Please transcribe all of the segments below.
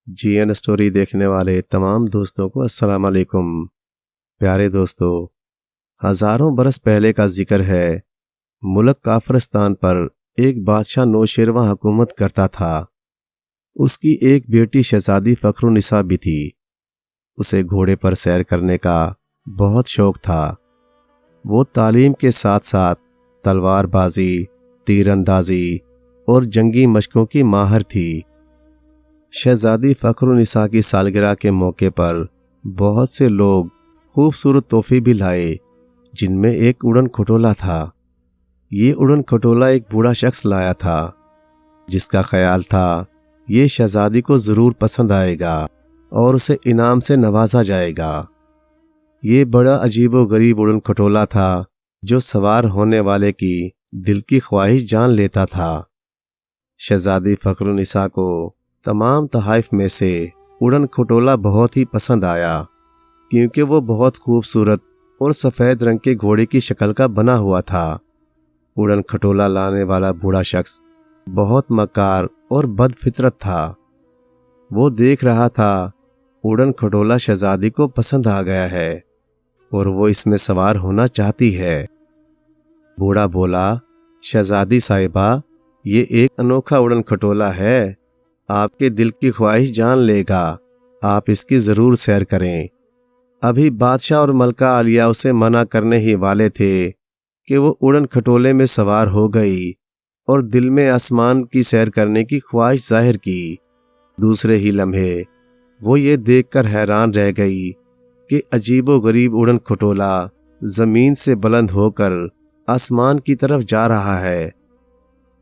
جی N story دیکھنے والے تمام دوستوں کو السلام علیکم۔ پیارے دوستو، ہزاروں برس پہلے کا ذکر ہے۔ ملک کافرستان پر ایک بادشاہ نوشیروان حکومت کرتا تھا۔ اس کی ایک بیٹی شہزادی فخرالنساء بھی تھی۔ اسے گھوڑے پر سیر کرنے کا بہت شوق تھا۔ وہ تعلیم کے ساتھ ساتھ تلوار بازی، تیر اندازی اور جنگی مشقوں کی ماہر تھی۔ شہزادی فخرالنساء کی سالگرہ کے موقع پر بہت سے لوگ خوبصورت تحفے بھی لائے، جن میں ایک اڑن کھٹولا تھا۔ یہ اڑن کھٹولا ایک بوڑھا شخص لایا تھا، جس کا خیال تھا یہ شہزادی کو ضرور پسند آئے گا اور اسے انعام سے نوازا جائے گا۔ یہ بڑا عجیب و غریب اڑن کھٹولا تھا جو سوار ہونے والے کی دل کی خواہش جان لیتا تھا۔ شہزادی فخرالنساء کو تمام تحائف میں سے اڑن کھٹولا بہت ہی پسند آیا، کیونکہ وہ بہت خوبصورت اور سفید رنگ کے گھوڑے کی شکل کا بنا ہوا تھا۔ اڑن کھٹولا لانے والا بوڑھا شخص بہت مکار اور بد فطرت تھا۔ وہ دیکھ رہا تھا اڑن کھٹولا شہزادی کو پسند آ گیا ہے اور وہ اس میں سوار ہونا چاہتی ہے۔ بوڑھا بولا، شہزادی صاحبہ، یہ ایک انوکھا اڑن کھٹولا ہے، آپ کے دل کی خواہش جان لے گا، آپ اس کی ضرور سیر کریں۔ ابھی بادشاہ اور ملکہ عالیہ اسے منع کرنے ہی والے تھے کہ وہ اڑن کھٹولے میں سوار ہو گئی اور دل میں آسمان کی سیر کرنے کی خواہش ظاہر کی۔ دوسرے ہی لمحے وہ یہ دیکھ کر حیران رہ گئی کہ عجیب و غریب اڑن کھٹولا زمین سے بلند ہو کر آسمان کی طرف جا رہا ہے۔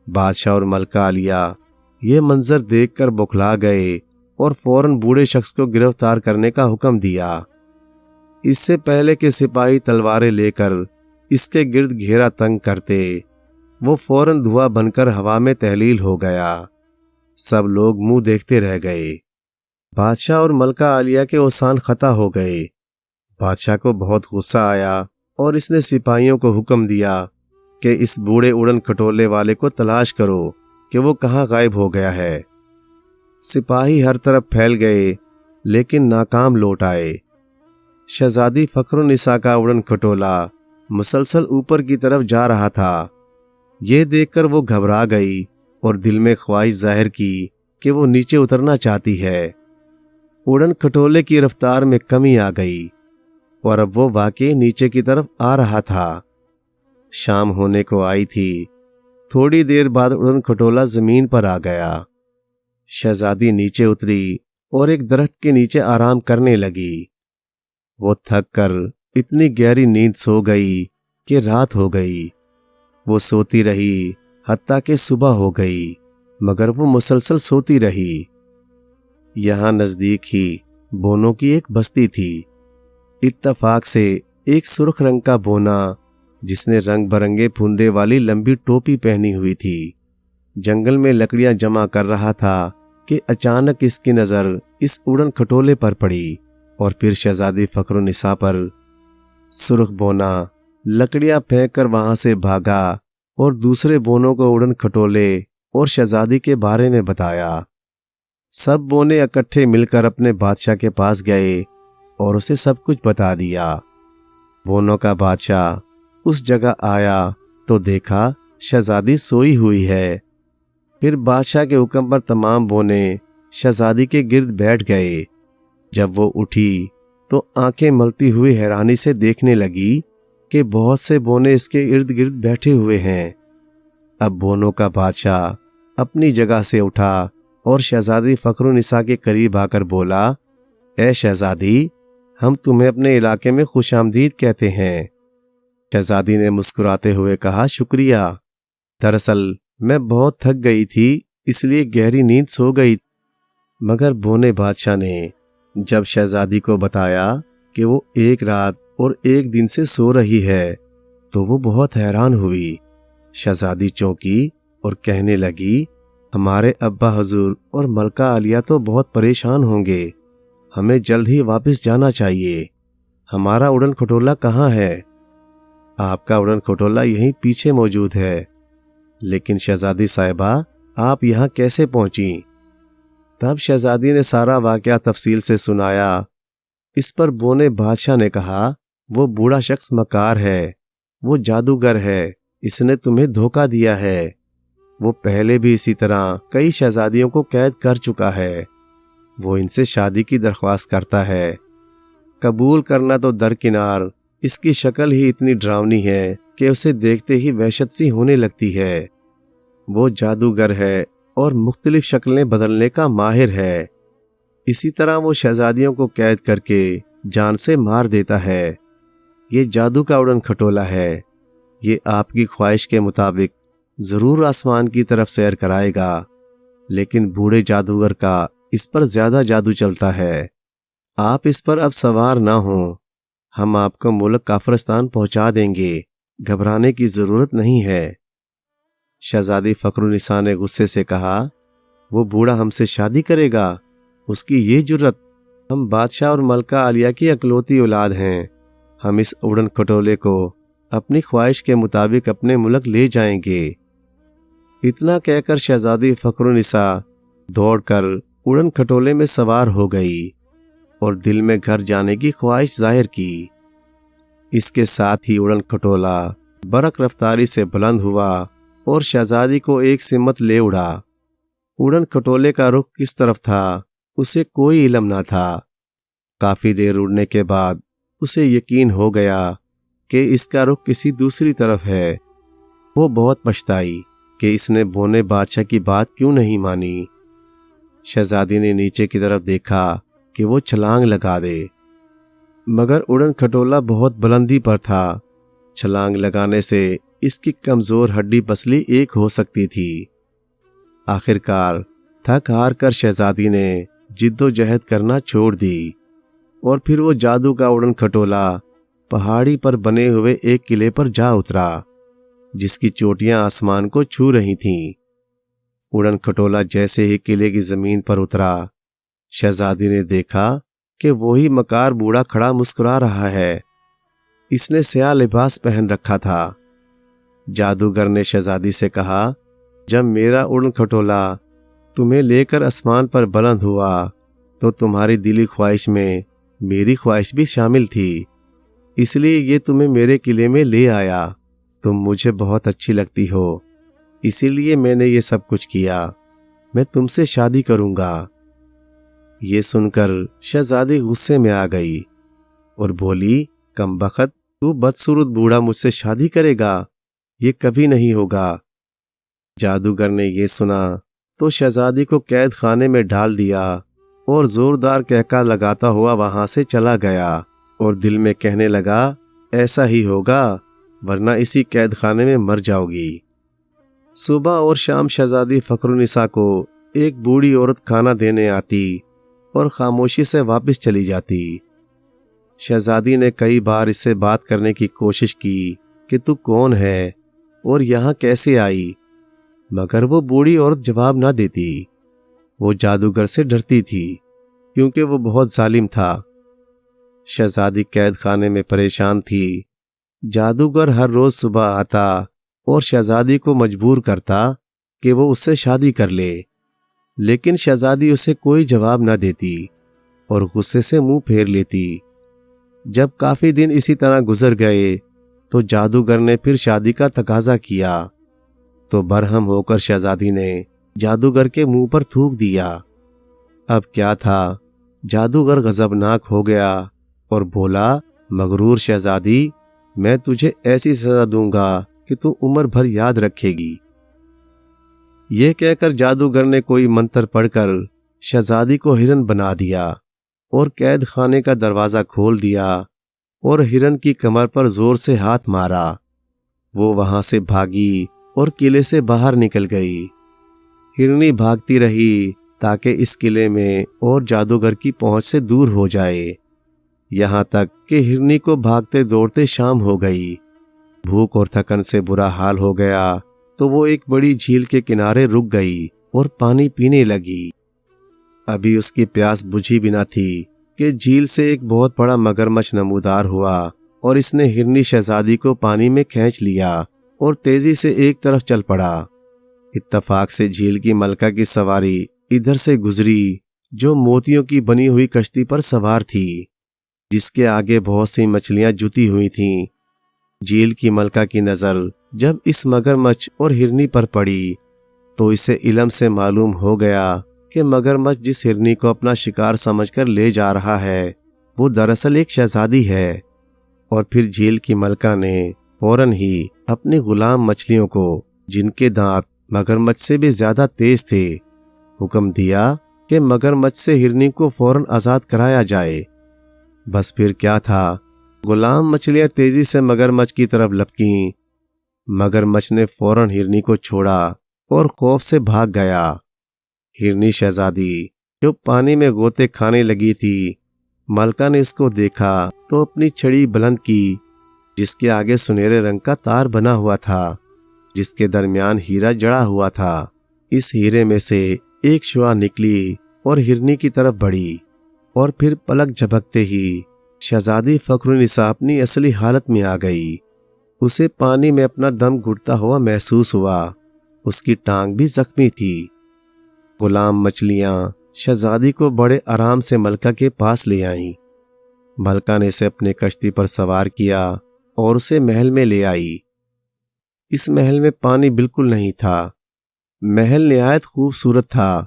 بادشاہ اور ملکہ عالیہ یہ منظر دیکھ کر بوکھلا گئے اور فوراً بوڑھے شخص کو گرفتار کرنے کا حکم دیا۔ اس سے پہلے کہ سپاہی تلواریں لے کر اس کے گرد گھیرا تنگ کرتے، وہ فوراً دھواں بن کر ہوا میں تحلیل ہو گیا۔ سب لوگ منہ دیکھتے رہ گئے۔ بادشاہ اور ملکہ عالیہ کے اوسان خطا ہو گئے۔ بادشاہ کو بہت غصہ آیا اور اس نے سپاہیوں کو حکم دیا کہ اس بوڑھے اڑن کھٹولے والے کو تلاش کرو کہ وہ کہاں غائب ہو گیا ہے۔ سپاہی ہر طرف پھیل گئے لیکن ناکام لوٹ آئے۔ شہزادی فخرالنساء کا اڑن کھٹولا مسلسل اوپر کی طرف جا رہا تھا۔ یہ دیکھ کر وہ گھبرا گئی اور دل میں خواہش ظاہر کی کہ وہ نیچے اترنا چاہتی ہے۔ اڑن کھٹولے کی رفتار میں کمی آ گئی اور اب وہ واقعی نیچے کی طرف آ رہا تھا۔ شام ہونے کو آئی تھی۔ تھوڑی دیر بعد اڑن کھٹولا زمین پر آ گیا۔ شہزادی نیچے اتری اور ایک درخت کے نیچے آرام کرنے لگی۔ وہ تھک کر اتنی گہری نیند سو گئی کہ رات ہو گئی۔ وہ سوتی رہی حتیٰ کہ صبح ہو گئی، مگر وہ مسلسل سوتی رہی۔ یہاں نزدیک ہی بونوں کی ایک بستی تھی۔ اتفاق سے ایک سرخ رنگ کا بونا، جس نے رنگ برنگے پھندے والی لمبی ٹوپی پہنی ہوئی تھی، جنگل میں لکڑیاں جمع کر رہا تھا کہ اچانک اس کی نظر اس اڑن کھٹولے پر پڑی اور پھر شہزادی فخرالنساء پر۔ سرخ بونا لکڑیاں پھینک کر وہاں سے بھاگا اور دوسرے بونوں کو اڑن کھٹولے اور شہزادی کے بارے میں بتایا۔ سب بونے اکٹھے مل کر اپنے بادشاہ کے پاس گئے اور اسے سب کچھ بتا دیا۔ بونوں کا بادشاہ اس جگہ آیا تو دیکھا شہزادی سوئی ہوئی ہے۔ پھر بادشاہ کے حکم پر تمام بونے شہزادی کے گرد بیٹھ گئے۔ جب وہ اٹھی تو آنکھیں ملتی ہوئی حیرانی سے دیکھنے لگی کہ بہت سے بونے اس کے ارد گرد بیٹھے ہوئے ہیں۔ اب بونوں کا بادشاہ اپنی جگہ سے اٹھا اور شہزادی فخرالنساء کے قریب آ کر بولا، اے شہزادی، ہم تمہیں اپنے علاقے میں خوش آمدید کہتے ہیں۔ شہزادی نے مسکراتے ہوئے کہا، شکریہ، دراصل میں بہت تھک گئی تھی، اس لیے گہری نیند سو گئی۔ مگر بونے بادشاہ نے جب شہزادی کو بتایا کہ وہ ایک رات اور ایک دن سے سو رہی ہے تو وہ بہت حیران ہوئی۔ شہزادی چونکی اور کہنے لگی، ہمارے ابا حضور اور ملکہ عالیہ تو بہت پریشان ہوں گے، ہمیں جلد ہی واپس جانا چاہیے۔ ہمارا اڑن کھٹولا کہاں ہے؟ آپ کا اڑن کھٹولا یہیں پیچھے موجود ہے۔ لیکن شہزادی صاحبہ، آپ یہاں کیسے پہنچیں؟ تب شہزادی نے سارا واقعہ تفصیل سے سنایا۔ اس پر بونے بادشاہ نے کہا، وہ بوڑھا شخص مکار ہے، وہ جادوگر ہے، اس نے تمہیں دھوکہ دیا ہے۔ وہ پہلے بھی اسی طرح کئی شہزادیوں کو قید کر چکا ہے۔ وہ ان سے شادی کی درخواست کرتا ہے، قبول کرنا تو درکنار، اس کی شکل ہی اتنی ڈراؤنی ہے کہ اسے دیکھتے ہی وحشت سی ہونے لگتی ہے۔ وہ جادوگر ہے اور مختلف شکلیں بدلنے کا ماہر ہے۔ اسی طرح وہ شہزادیوں کو قید کر کے جان سے مار دیتا ہے۔ یہ جادو کا اڑن کھٹولا ہے۔ یہ آپ کی خواہش کے مطابق ضرور آسمان کی طرف سیر کرائے گا، لیکن بوڑھے جادوگر کا اس پر زیادہ جادو چلتا ہے۔ آپ اس پر اب سوار نہ ہوں، ہم آپ کو ملک کافرستان پہنچا دیں گے، گھبرانے کی ضرورت نہیں ہے۔ شہزادی فخرالنساء نے غصے سے کہا، وہ بوڑھا ہم سے شادی کرے گا؟ اس کی یہ جرت! ہم بادشاہ اور ملکہ عالیہ کی اکلوتی اولاد ہیں، ہم اس اڑن کھٹولے کو اپنی خواہش کے مطابق اپنے ملک لے جائیں گے۔ اتنا کہہ کر شہزادی فخرالنساء دوڑ کر اڑن کھٹولے میں سوار ہو گئی اور دل میں گھر جانے کی خواہش ظاہر کی۔ اس کے ساتھ ہی اڑن کھٹولا برق رفتاری سے بلند ہوا اور شہزادی کو ایک سمت لے اڑا۔ اڑن کھٹولے کا رخ کس طرف تھا اسے کوئی علم نہ تھا۔ کافی دیر اڑنے کے بعد اسے یقین ہو گیا کہ اس کا رخ کسی دوسری طرف ہے۔ وہ بہت پچھتائی کہ اس نے بونے بادشاہ کی بات کیوں نہیں مانی۔ شہزادی نے نیچے کی طرف دیکھا کہ وہ چھلانگ لگا دے، مگر اڑن کھٹولا بہت بلندی پر تھا۔ چھلانگ لگانے سے اس کی کمزور ہڈی پسلی ایک ہو سکتی تھی۔ آخر کار تھک ہار کر شہزادی نے جد و جہد کرنا چھوڑ دی اور پھر وہ جادو کا اڑن کھٹولا پہاڑی پر بنے ہوئے ایک قلعے پر جا اترا جس کی چوٹیاں آسمان کو چھو رہی تھیں۔ اڑن کھٹولا جیسے ہی قلعے کی زمین پر اترا، شہزادی نے دیکھا کہ وہی مکار بوڑھا کھڑا مسکرا رہا ہے۔ اس نے سیاہ لباس پہن رکھا تھا۔ جادوگر نے شہزادی سے کہا، جب میرا اڑن کھٹولا تمہیں لے کر آسمان پر بلند ہوا تو تمہاری دلی خواہش میں میری خواہش بھی شامل تھی، اس لیے یہ تمہیں میرے قلعے میں لے آیا۔ تم مجھے بہت اچھی لگتی ہو، اسی لیے میں نے یہ سب کچھ کیا۔ میں تم سے شادی کروں گا۔ یہ سن کر شہزادی غصے میں آ گئی اور بولی، کم بخت، تو بدصورت بوڑھا مجھ سے شادی کرے گا؟ یہ کبھی نہیں ہوگا۔ جادوگر نے یہ سنا تو شہزادی کو قید خانے میں ڈال دیا اور زوردار کہکا لگاتا ہوا وہاں سے چلا گیا اور دل میں کہنے لگا، ایسا ہی ہوگا ورنہ اسی قید خانے میں مر جاؤ گی۔ صبح اور شام شہزادی فخرالنساء کو ایک بوڑھی عورت کھانا دینے آتی اور خاموشی سے واپس چلی جاتی۔ شہزادی نے کئی بار اس سے بات کرنے کی کوشش کی کہ تو کون ہے اور یہاں کیسے آئی، مگر وہ بوڑھی عورت جواب نہ دیتی۔ وہ جادوگر سے ڈرتی تھی کیونکہ وہ بہت ظالم تھا۔ شہزادی قید خانے میں پریشان تھی۔ جادوگر ہر روز صبح آتا اور شہزادی کو مجبور کرتا کہ وہ اس سے شادی کر لے، لیکن شہزادی اسے کوئی جواب نہ دیتی اور غصے سے منہ پھیر لیتی۔ جب کافی دن اسی طرح گزر گئے تو جادوگر نے پھر شادی کا تقاضا کیا تو برہم ہو کر شہزادی نے جادوگر کے منہ پر تھوک دیا۔ اب کیا تھا، جادوگر غضبناک ہو گیا اور بولا، مغرور شہزادی، میں تجھے ایسی سزا دوں گا کہ تو عمر بھر یاد رکھے گی۔ یہ کہہ کر جادوگر نے کوئی منتر پڑھ کر شہزادی کو ہرن بنا دیا اور قید خانے کا دروازہ کھول دیا اور ہرن کی کمر پر زور سے ہاتھ مارا۔ وہ وہاں سے بھاگی اور قلعے سے باہر نکل گئی۔ ہرنی بھاگتی رہی تاکہ اس قلعے میں اور جادوگر کی پہنچ سے دور ہو جائے، یہاں تک کہ ہرنی کو بھاگتے دوڑتے شام ہو گئی۔ بھوک اور تھکن سے برا حال ہو گیا تو وہ ایک بڑی جھیل کے کنارے رک گئی اور پانی پینے لگی۔ ابھی اس کی پیاس بجھی بھی نہ تھی کہ جھیل سے ایک بہت بڑا مگرمچھ نمودار ہوا اور اس نے ہرنی شہزادی کو پانی میں کھینچ لیا اور تیزی سے ایک طرف چل پڑا۔ اتفاق سے جھیل کی ملکہ کی سواری ادھر سے گزری جو موتیوں کی بنی ہوئی کشتی پر سوار تھی، جس کے آگے بہت سی مچھلیاں جتی ہوئی تھیں۔ جھیل کی ملکہ کی نظر جب اس مگرمچھ اور ہرنی پر پڑی تو اسے علم سے معلوم ہو گیا کہ مگرمچھ جس ہرنی کو اپنا شکار سمجھ کر لے جا رہا ہے وہ دراصل ایک شہزادی ہے۔ اور پھر جھیل کی ملکہ نے فوراً ہی اپنی غلام مچھلیوں کو، جن کے دانت مگرمچھ سے بھی زیادہ تیز تھے، حکم دیا کہ مگرمچھ سے ہرنی کو فوراً آزاد کرایا جائے۔ بس پھر کیا تھا، غلام مچھلیاں تیزی سے مگرمچھ کی طرف لپکیں۔ مگرمچھ نے فوراً ہرنی کو چھوڑا اور خوف سے بھاگ گیا۔ ہرنی شہزادی جو پانی میں غوطے کھانے لگی تھی، ملکہ نے اس کو دیکھا تو اپنی چھڑی بلند کی، جس کے آگے سنہرے رنگ کا تار بنا ہوا تھا، جس کے درمیان ہیرا جڑا ہوا تھا۔ اس ہیرے میں سے ایک شعاع نکلی اور ہرنی کی طرف بڑھی، اور پھر پلک جھپکتے ہی شہزادی فخرالنساء اپنی اصلی حالت میں آ گئی۔ اسے پانی میں اپنا دم گھٹتا ہوا محسوس ہوا۔ اس کی ٹانگ بھی زخمی تھی۔ غلام مچھلیاں شہزادی کو بڑے آرام سے ملکہ کے پاس لے آئیں۔ ملکہ نے اسے اپنے کشتی پر سوار کیا اور اسے محل میں لے آئی۔ اس محل میں پانی بالکل نہیں تھا۔ محل نہایت خوبصورت تھا۔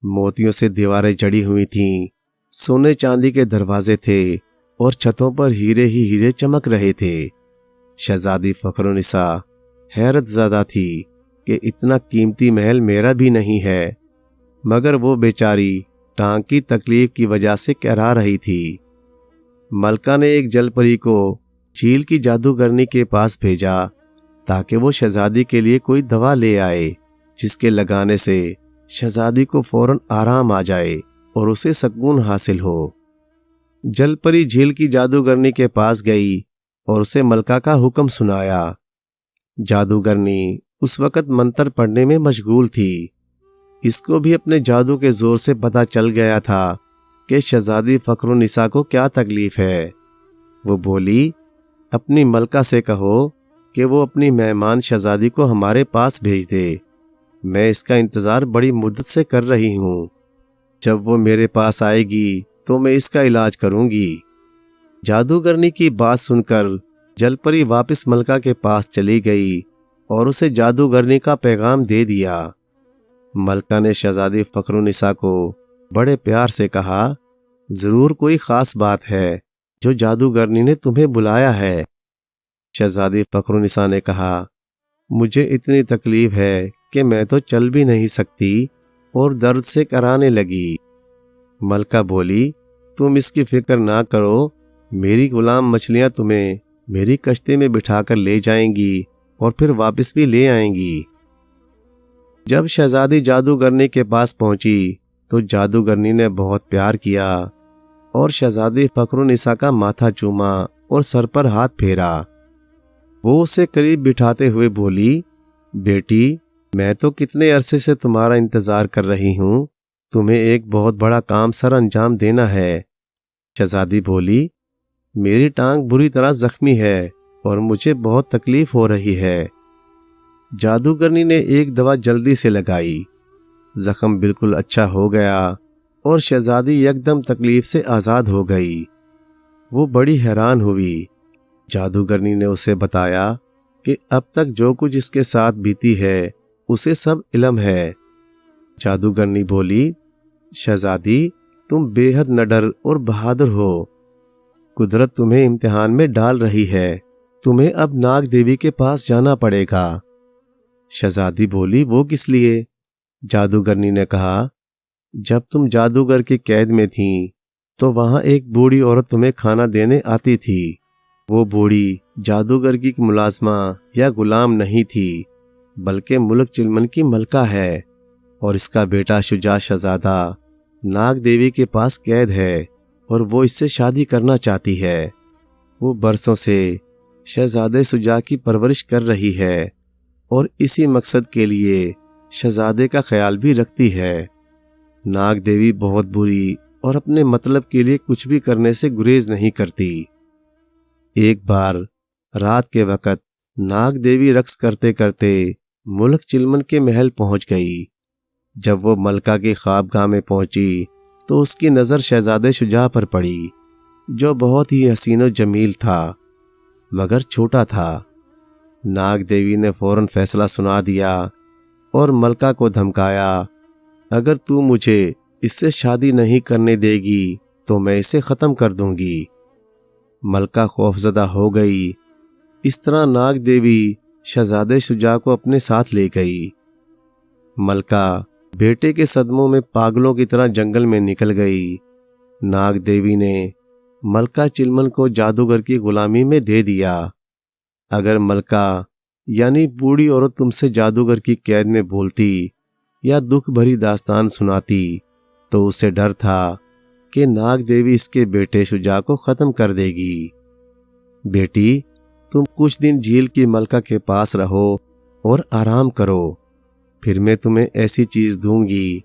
موتیوں سے دیواریں جڑی ہوئی تھیں، سونے چاندی کے دروازے تھے اور چھتوں پر ہیرے ہی ہیرے چمک رہے تھے۔ شہزادی فخرالنساء حیرت زدہ تھی کہ اتنا قیمتی محل میرا بھی نہیں ہے، مگر وہ بیچاری ٹانگ کی تکلیف کی وجہ سے کہرا رہی تھی۔ ملکہ نے ایک جل پری کو جھیل کی جادوگرنی کے پاس بھیجا تاکہ وہ شہزادی کے لیے کوئی دوا لے آئے، جس کے لگانے سے شہزادی کو فوراً آرام آ جائے اور اسے سکون حاصل ہو۔ جل پری جھیل کی جادوگرنی کے پاس گئی اور اسے ملکہ کا حکم سنایا۔ جادوگرنی اس وقت منتر پڑھنے میں مشغول تھی۔ اس کو بھی اپنے جادو کے زور سے پتہ چل گیا تھا کہ شہزادی فخرالنساء کو کیا تکلیف ہے۔ وہ بولی، اپنی ملکہ سے کہو کہ وہ اپنی مہمان شہزادی کو ہمارے پاس بھیج دے۔ میں اس کا انتظار بڑی مدت سے کر رہی ہوں۔ جب وہ میرے پاس آئے گی تو میں اس کا علاج کروں گی۔ جادوگرنی کی بات سن کر جل پری واپس ملکہ کے پاس چلی گئی اور اسے جادوگرنی کا پیغام دے دیا۔ ملکہ نے شہزادی فخرالنساء کو بڑے پیار سے کہا، ضرور کوئی خاص بات ہے جو جادوگرنی نے تمہیں بلایا ہے۔ شہزادی فخرالنساء نے کہا، مجھے اتنی تکلیف ہے کہ میں تو چل بھی نہیں سکتی اور درد سے کرانے لگی۔ ملکہ بولی، تم اس کی فکر نہ کرو، میری غلام مچھلیاں تمہیں میری کشتی میں بٹھا کر لے جائیں گی اور پھر واپس بھی لے آئیں گی۔ جب شہزادی جادوگرنی کے پاس پہنچی تو جادوگرنی نے بہت پیار کیا اور شہزادی فخرالنساء کا ماتھا چوما اور سر پر ہاتھ پھیرا۔ وہ اسے قریب بٹھاتے ہوئے بولی، بیٹی، میں تو کتنے عرصے سے تمہارا انتظار کر رہی ہوں، تمہیں ایک بہت بڑا کام سر انجام دینا ہے۔ شہزادی بولی، میری ٹانگ بری طرح زخمی ہے اور مجھے بہت تکلیف ہو رہی ہے۔ جادوگرنی نے ایک دوا جلدی سے لگائی، زخم بالکل اچھا ہو گیا اور شہزادی یکدم تکلیف سے آزاد ہو گئی۔ وہ بڑی حیران ہوئی۔ جادوگرنی نے اسے بتایا کہ اب تک جو کچھ اس کے ساتھ بیتی ہے اسے سب علم ہے۔ جادوگرنی بولی، شہزادی، تم بے حد نڈر اور بہادر ہو۔ قدرت تمہیں امتحان میں ڈال رہی ہے، تمہیں اب ناگ دیوی کے پاس جانا پڑے گا۔ شہزادی بولی، وہ کس لیے؟ جادوگرنی نے کہا، جب تم جادوگر کی قید میں تھیں تو وہاں ایک بوڑھی عورت تمہیں کھانا دینے آتی تھی۔ وہ بوڑھی جادوگر کی ملازمہ یا غلام نہیں تھی، بلکہ ملک چلمن کی ملکہ ہے، اور اس کا بیٹا شجاع شہزادہ ناگ دیوی کے پاس قید ہے اور وہ اس سے شادی کرنا چاہتی ہے۔ وہ برسوں سے شہزادے شجاع کی پرورش کر رہی ہے اور اسی مقصد کے لیے شہزادے کا خیال بھی رکھتی ہے۔ ناگ دیوی بہت بری اور اپنے مطلب کے لیے کچھ بھی کرنے سے گریز نہیں کرتی۔ ایک بار رات کے وقت ناگ دیوی رقص کرتے کرتے ملک چلمن کے محل پہنچ گئی۔ جب وہ ملکہ کی خوابگاہ میں پہنچی تو اس کی نظر شہزادے شجاع پر پڑی، جو بہت ہی حسین و جمیل تھا مگر چھوٹا تھا۔ ناگ دیوی نے فوراً فیصلہ سنا دیا اور ملکہ کو دھمکایا، اگر تو مجھے اس سے شادی نہیں کرنے دے گی تو میں اسے ختم کر دوں گی۔ ملکہ خوفزدہ ہو گئی۔ اس طرح ناگ دیوی شہزادے شجاع کو اپنے ساتھ لے گئی۔ ملکہ بیٹے کے صدموں میں پاگلوں کی طرح جنگل میں نکل گئی۔ ناگ دیوی نے ملکہ چلمن کو جادوگر کی غلامی میں دے دیا۔ اگر ملکہ یعنی بوڑھی عورت تم سے جادوگر کی قید میں بولتی یا دکھ بھری داستان سناتی تو اسے ڈر تھا کہ ناگ دیوی اس کے بیٹے شجاع کو ختم کر دے گی۔ بیٹی، تم کچھ دن جھیل کی ملکہ کے پاس رہو اور آرام کرو، پھر میں تمہیں ایسی چیز دوں گی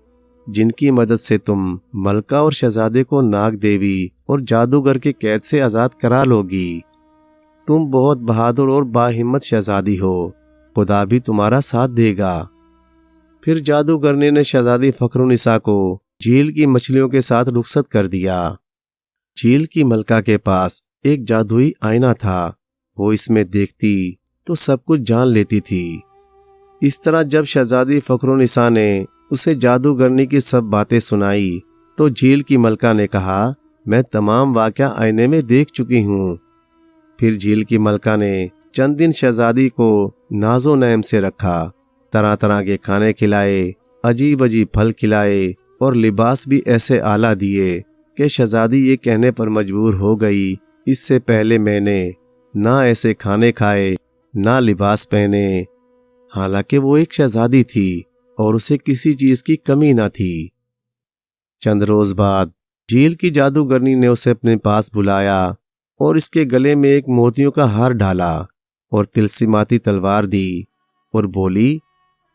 جن کی مدد سے تم ملکہ اور شہزادے کو ناگ دیوی اور جادوگر کے قید سے آزاد کرا لو گی۔ تم بہت بہادر اور باہمت شہزادی ہو، خدا بھی تمہارا ساتھ دے گا۔ پھر جادوگرنی نے شہزادی فخرالنساء کو جھیل کی مچھلیوں کے ساتھ رخصت کر دیا۔ جھیل کی ملکہ کے پاس ایک جادوئی آئینہ تھا، وہ اس میں دیکھتی تو سب کچھ جان لیتی تھی۔ اس طرح جب شہزادی فخرالنساء نے اسے جادوگرنی کی سب باتیں سنائی تو جھیل کی ملکہ نے کہا، میں تمام واقعہ آئینے میں دیکھ چکی ہوں۔ پھر جھیل کی ملکہ نے چند دن شہزادی کو ناز و نعم سے رکھا، طرح طرح کے کھانے کھلائے، عجیب عجیب پھل کھلائے اور لباس بھی ایسے اعلیٰ دیے کہ شہزادی یہ کہنے پر مجبور ہو گئی، اس سے پہلے میں نے نہ ایسے کھانے کھائے نہ لباس پہنے۔ حالانکہ وہ ایک شہزادی تھی اور اسے کسی چیز کی کمی نہ تھی۔ چند روز بعد جھیل کی جادوگرنی نے اسے اپنے پاس بلایا اور اس کے گلے میں ایک موتیوں کا ہار ڈالا اور طلسماتی تلوار دی اور بولی،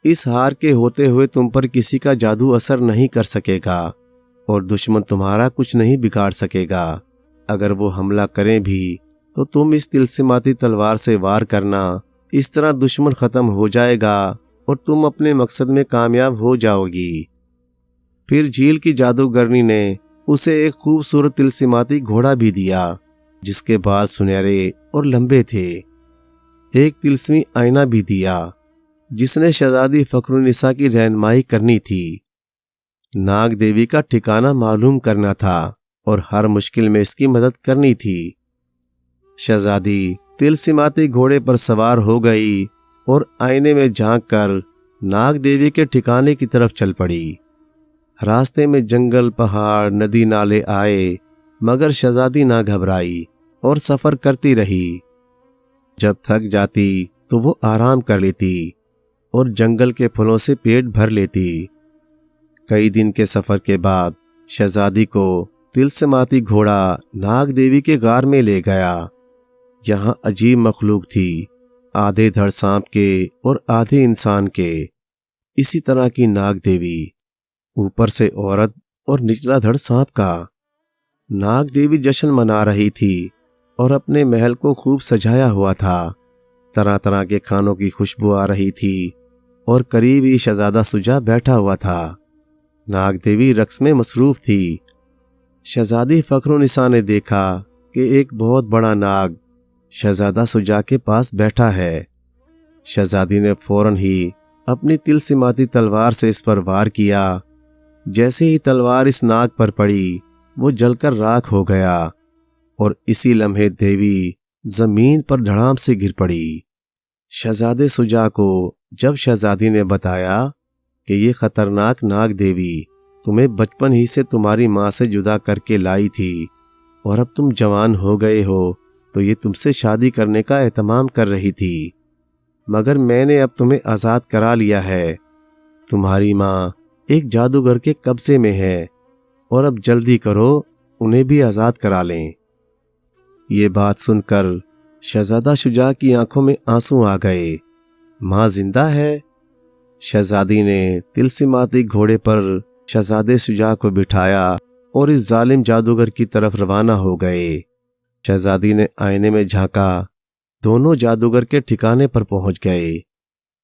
اس ہار کے ہوتے ہوئے تم پر کسی کا جادو اثر نہیں کر سکے گا اور دشمن تمہارا کچھ نہیں بگاڑ سکے گا۔ اگر وہ حملہ کریں بھی تو تم اس طلسماتی تلوار سے وار کرنا، اس طرح دشمن ختم ہو جائے گا اور تم اپنے مقصد میں کامیاب ہو جاؤ گی۔ پھر جھیل کی جادوگرنی نے اسے ایک خوبصورت طلسماتی گھوڑا بھی دیا جس کے بال سنہرے اور لمبے تھے۔ ایک طلسمی آئینہ بھی دیا جس نے شہزادی فخرالنساء کی رہنمائی کرنی تھی۔ ناگ دیوی کا ٹھکانہ معلوم کرنا تھا اور ہر مشکل میں اس کی مدد کرنی تھی۔ شہزادی طلسماتی گھوڑے پر سوار ہو گئی اور آئینے میں جھانک کر ناگ دیوی کے ٹھکانے کی طرف چل پڑی۔ راستے میں جنگل، پہاڑ، ندی، نالے آئے مگر شہزادی نہ گھبرائی اور سفر کرتی رہی۔ جب تھک جاتی تو وہ آرام کر لیتی اور جنگل کے پھلوں سے پیٹ بھر لیتی۔ کئی دن کے سفر کے بعد شہزادی کو طلسماتی گھوڑا ناگ دیوی کے غار میں لے گیا۔ یہاں عجیب مخلوق تھی، آدھے دھڑ سانپ کے اور آدھے انسان کے۔ اسی طرح کی ناگ دیوی، اوپر سے عورت اور نچلا دھڑ سانپ کا۔ ناگ دیوی جشن منا رہی تھی اور اپنے محل کو خوب سجایا ہوا تھا۔ طرح طرح کے کھانوں کی خوشبو آ رہی تھی اور قریب ہی شہزادہ شجاع بیٹھا ہوا تھا۔ ناگ دیوی رقص میں مصروف تھی۔ شہزادی فخرالنساء نے دیکھا کہ ایک بہت بڑا ناگ شہزادہ شجاع کے پاس بیٹھا ہے۔ شہزادی نے فوراً ہی اپنی طلسماتی تلوار سے اس پر وار کیا۔ جیسے ہی تلوار اس ناگ پر پڑی وہ جل کر راکھ ہو گیا اور اسی لمحے دیوی زمین پر دھڑام سے گر پڑی۔ شہزادے شجاع کو جب شہزادی نے بتایا کہ یہ خطرناک ناگ دیوی تمہیں بچپن ہی سے تمہاری ماں سے جدا کر کے لائی تھی اور اب تم جوان ہو گئے ہو تو یہ تم سے شادی کرنے کا اہتمام کر رہی تھی، مگر میں نے اب تمہیں آزاد کرا لیا ہے۔ تمہاری ماں ایک جادوگر کے قبضے میں ہے اور اب جلدی کرو انہیں بھی آزاد کرا لیں۔ یہ بات سن کر شہزادہ شجاع کی آنکھوں میں آنسو آ گئے۔ ماں زندہ ہے؟ شہزادی نے طلسماتی گھوڑے پر شہزادے شجاع کو بٹھایا اور اس ظالم جادوگر کی طرف روانہ ہو گئے۔ شہزادی نے آئینے میں جھانکا، دونوں جادوگر کے ٹھکانے پر پہنچ گئے۔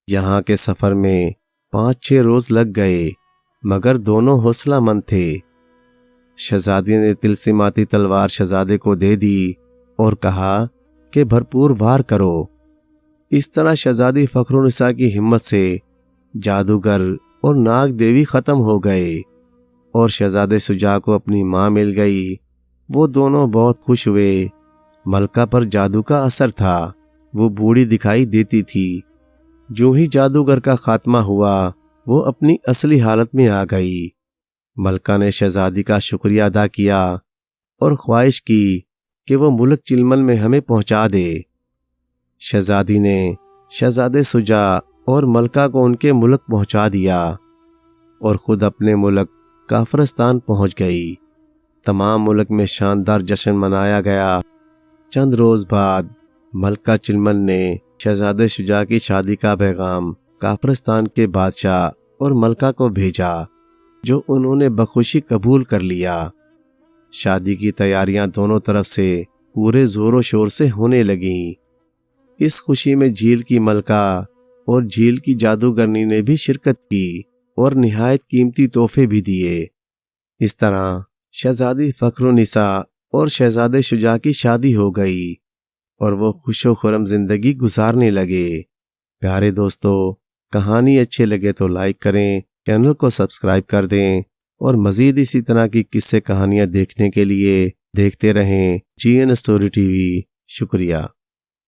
یہاں کے سفر میں 5-6 روز لگ گئے مگر دونوں حوصلہ مند تھے۔ شہزادی نے تلسماتی تلوار شہزادے کو دے دی اور کہا کہ بھرپور وار کرو۔ اس طرح شہزادی فخرالنساء کی ہمت سے جادوگر اور ناگ دیوی ختم ہو گئے اور شہزادے شجاع کو اپنی ماں مل گئی۔ وہ دونوں بہت خوش ہوئے۔ ملکہ پر جادو کا اثر تھا، وہ بوڑھی دکھائی دیتی تھی۔ جو ہی جادوگر کا خاتمہ ہوا وہ اپنی اصلی حالت میں آ گئی۔ ملکہ نے شہزادی کا شکریہ ادا کیا اور خواہش کی کہ وہ ملک چلمن میں ہمیں پہنچا دے۔ شہزادی نے شہزادے شجاع اور ملکہ کو ان کے ملک پہنچا دیا اور خود اپنے ملک کافرستان پہنچ گئی۔ تمام ملک میں شاندار جشن منایا گیا۔ چند روز بعد ملکہ چلمن نے شہزادے شجاع کی شادی کا پیغام کافرستان کے بادشاہ اور ملکہ کو بھیجا، جو انہوں نے بخوشی قبول کر لیا۔ شادی کی تیاریاں دونوں طرف سے پورے زور و شور سے ہونے لگیں۔ اس خوشی میں جھیل کی ملکہ اور جھیل کی جادوگرنی نے بھی شرکت کی اور نہایت قیمتی تحفے بھی دیے۔ اس طرح شہزادی فخرالنساء اور شہزادے شجاع کی شادی ہو گئی اور وہ خوش و خرم زندگی گزارنے لگے۔ پیارے دوستو، کہانی اچھے لگے تو لائک کریں، چینل کو سبسکرائب کر دیں اور مزید اسی طرح کی قصے کہانیاں دیکھنے کے لیے دیکھتے رہیں GN اسٹوری TV۔ شکریہ۔